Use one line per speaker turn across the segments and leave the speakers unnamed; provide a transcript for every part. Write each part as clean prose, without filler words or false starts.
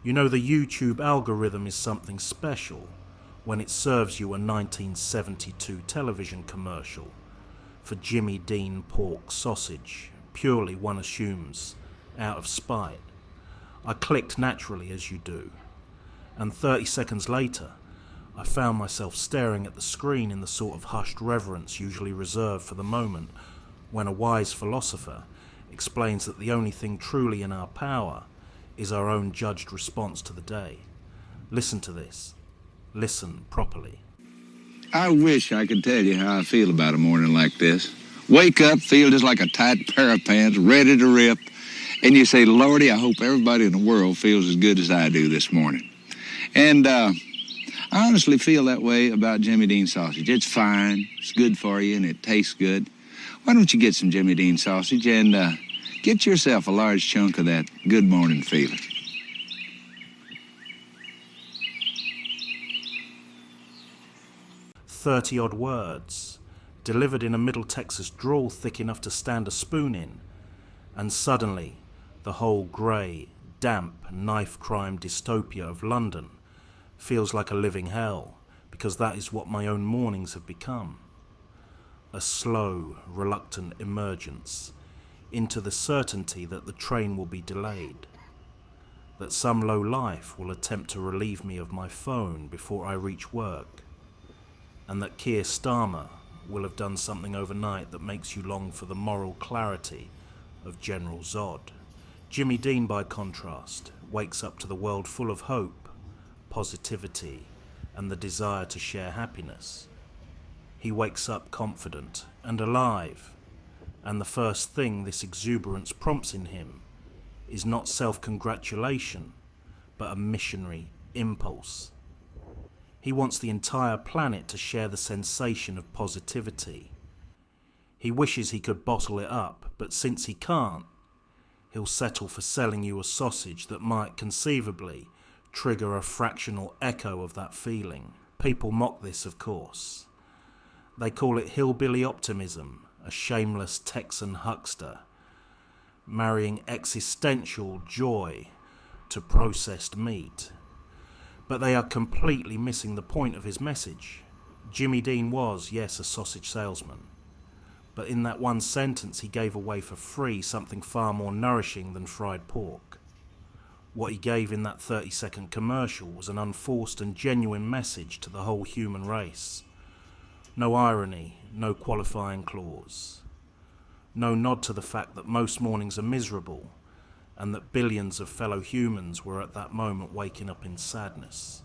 You know, the YouTube algorithm is something special when it serves you a 1972 television commercial for Jimmy Dean pork sausage, purely, one assumes, out of spite. I clicked naturally, as you do, and 30 seconds later I found myself staring at the screen in the sort of hushed reverence usually reserved for the moment when a wise philosopher explains that the only thing truly in our power is our own judged response to the day. Listen to this. Listen properly.
I wish I could tell you how I feel about a morning like this. Wake up, feel just like a tight pair of pants, ready to rip, and you say, Lordy, I hope everybody in the world feels as good as I do this morning. And I honestly feel that way about Jimmy Dean sausage. It's fine, it's good for you, and it tastes good. Why don't you get some Jimmy Dean sausage and get yourself a large chunk of that good morning feeling.
30-odd words, delivered in a Middle Texas drawl thick enough to stand a spoon in, and suddenly the whole grey, damp, knife-crime dystopia of London feels like a living hell, because that is what my own mornings have become. A slow, reluctant emergence into the certainty that the train will be delayed, that some low life will attempt to relieve me of my phone before I reach work, and that Keir Starmer will have done something overnight that makes you long for the moral clarity of General Zod. Jimmy Dean, by contrast, wakes up to the world full of hope, positivity, and the desire to share happiness. He wakes up confident and alive, and the first thing this exuberance prompts in him is not self-congratulation, but a missionary impulse. He wants the entire planet to share the sensation of positivity. He wishes he could bottle it up, but since he can't, he'll settle for selling you a sausage that might conceivably trigger a fractional echo of that feeling. People mock this, of course. They call it hillbilly optimism, a shameless Texan huckster, marrying existential joy to processed meat. But they are completely missing the point of his message. Jimmy Dean was, yes, a sausage salesman, but in that one sentence he gave away for free something far more nourishing than fried pork. What he gave in that 30-second commercial was an unforced and genuine message to the whole human race. No irony, no qualifying clause. No nod to the fact that most mornings are miserable, and that billions of fellow humans were at that moment waking up in sadness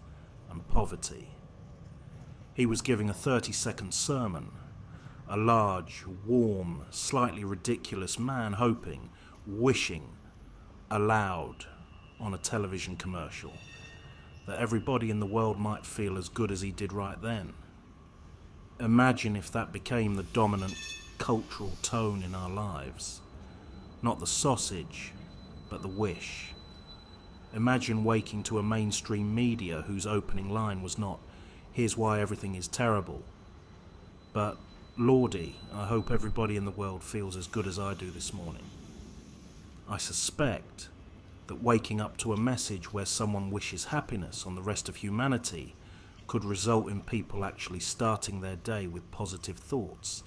and poverty. He was giving a 30-second sermon, a large, warm, slightly ridiculous man hoping, wishing, aloud, on a television commercial, that everybody in the world might feel as good as he did right then. Imagine if that became the dominant cultural tone in our lives. Not the sausage, but the wish. Imagine waking to a mainstream media whose opening line was not, "Here's why everything is terrible," but, "Lordy, I hope everybody in the world feels as good as I do this morning." I suspect that waking up to a message where someone wishes happiness on the rest of humanity could result in people actually starting their day with positive thoughts.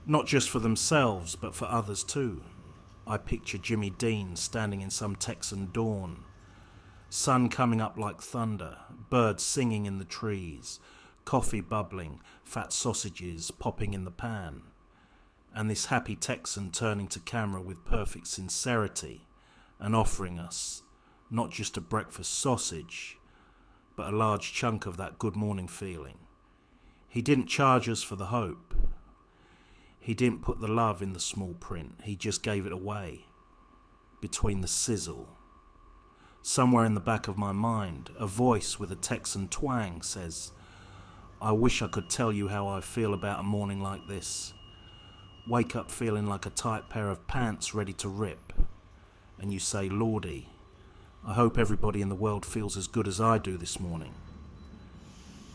Not just for themselves, but for others too. I picture Jimmy Dean standing in some Texan dawn, sun coming up like thunder, birds singing in the trees, coffee bubbling, fat sausages popping in the pan, and this happy Texan turning to camera with perfect sincerity and offering us not just a breakfast sausage, but a large chunk of that good morning feeling. He didn't charge us for the hope. He didn't put the love in the small print. He just gave it away, between the sizzle. Somewhere in the back of my mind, a voice with a Texan twang says, "I wish I could tell you how I feel about a morning like this. Wake up feeling like a tight pair of pants ready to rip." And you say, "Lordy, I hope everybody in the world feels as good as I do this morning."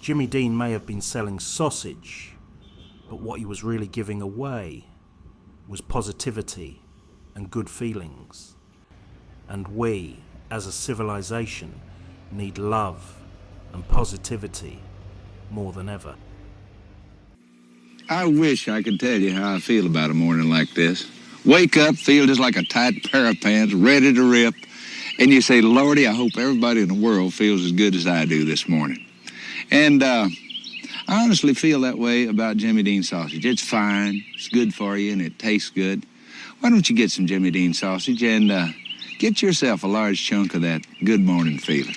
Jimmy Dean may have been selling sausage, but what he was really giving away was positivity and good feelings. And we, as a civilization, need love and positivity more than ever.
I wish I could tell you how I feel about a morning like this. Wake up, feel just like a tight pair of pants, ready to rip, and you say, Lordy, I hope everybody in the world feels as good as I do this morning. And I honestly feel that way about Jimmy Dean sausage. It's fine, it's good for you, and it tastes good. Why don't you get some Jimmy Dean sausage and get yourself a large chunk of that good morning feeling?